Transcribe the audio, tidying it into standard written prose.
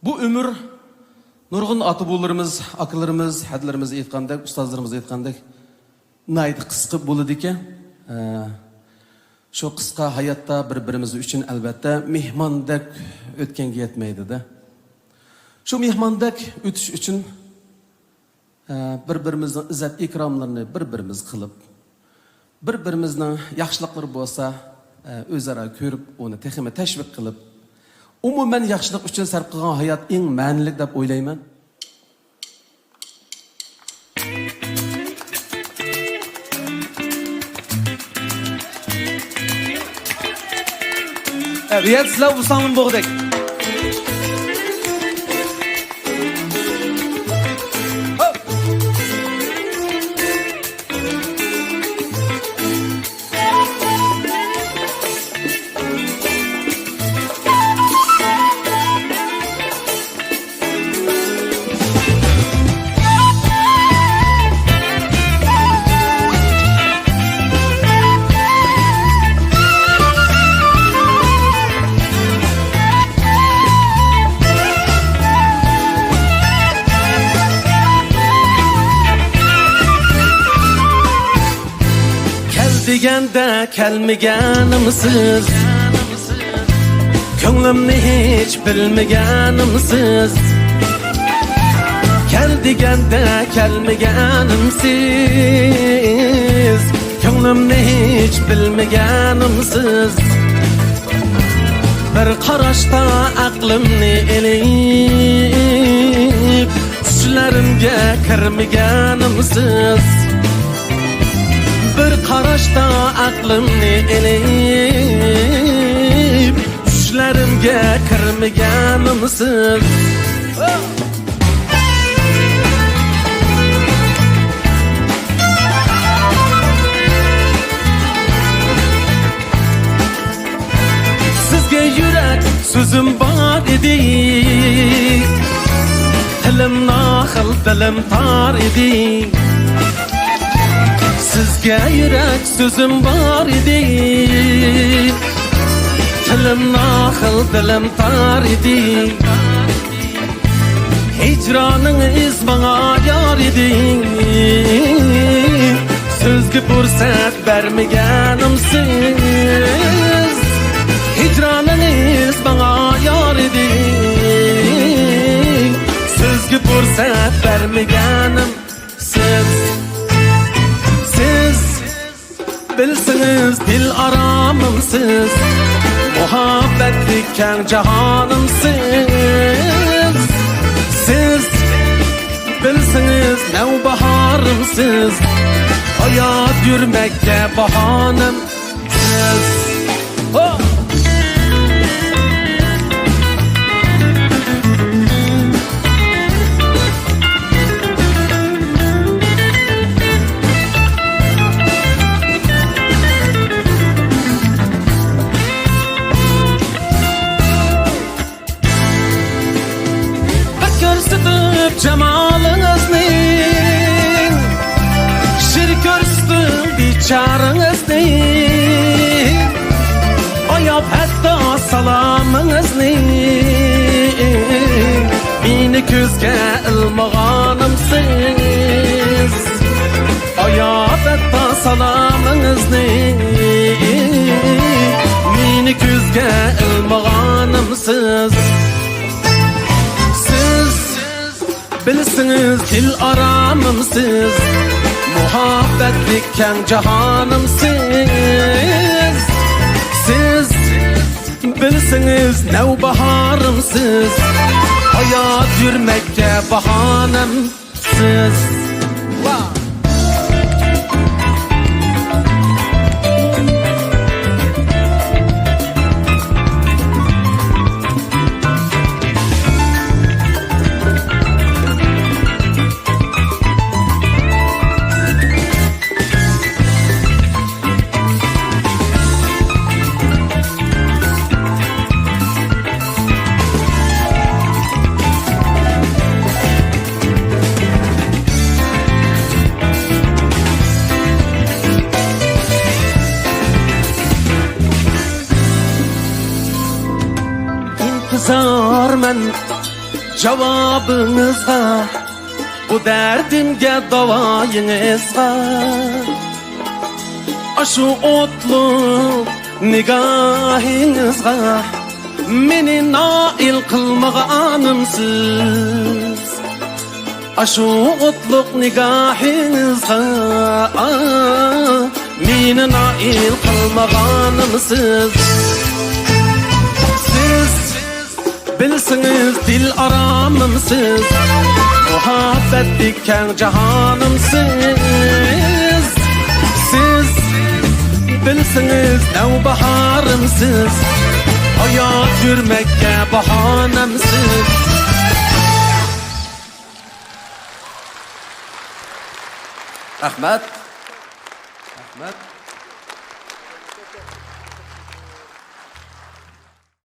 Bu ömür nurg'un ata-bobolarimiz, akalarimiz, hadlarimiz aytgandek, ustozlarimiz aytgandek nayt qisqa bo'ladi ekan. Shu qisqa hayotda bir-birimiz uchun albatta mehmondek o'tganga yetmaydi-da. Shu mehmondek o'tish uchun bir-birimizning izzat ikromlarini bir-birimiz qilib, bir-birimizning yaxshiliklari bo'lsa, o'zaro ko'rib, uni texmi tashviq qilib, umuman yaxshilik uchun sarf qilgan hayot eng ma'nili deb o'ylayman. Evet, sizler Usam'ın boğdek. Degende kelmeganimsiz, ko'nglimni hech bilmaganimsiz. Kel degende kelmeganimsiz, ko'nglimni hech bilmaganimsiz. Bir qarashda aqlimni elib, tushlarimga kirmaganimsiz. Bir qarashda aqlimni elib, tushlarimga kirmaganimsiz. Sizga yurak so'zim bor edi, tilim nahil, dilim tor edi. Sizga yurak so'zim bor edi, tilim nahil, dilim tor edi. Hicroningiz bana yor edi, so'zga fursat bermaganimsiz. Hicroningiz bana yor edi, so'zga fursat bermaganimsiz. Bilsiniz dil aramımsiz, muhabbetlik keng cahanımsiz. Siz bilsiniz nevbaharımsiz, hayat yürmekte bahanımsiz. Oh! Cemalınızning şir ko'rsatdim bechorangizning, oyab hatto salomingizning, meni ko'zga ilmaganimsiz. Oyab hatto salomingizning, meni ko'zga ilmaganimsiz. Bilsiniz dil aramımsiz, muhabbetlik keng cahanımsiz. Siz bilsiniz nevbaharımsiz, hayat yürmekte bahanımsiz. Wow. intizarman javobingizga, bu dardimga davoyingizga. Aşu otlu nigohingizga meni noil qilmaganimsiz. Aşu otluq nigohingizga meni noil qilmaganimsiz. Siz bilsiniz dil aramimsiz, muhabbetlik keng jahanimsiz. Siz bilsiniz nevbaharımsiz, hayat yürmekке bahanemsiz. Rahmet. Rahmet.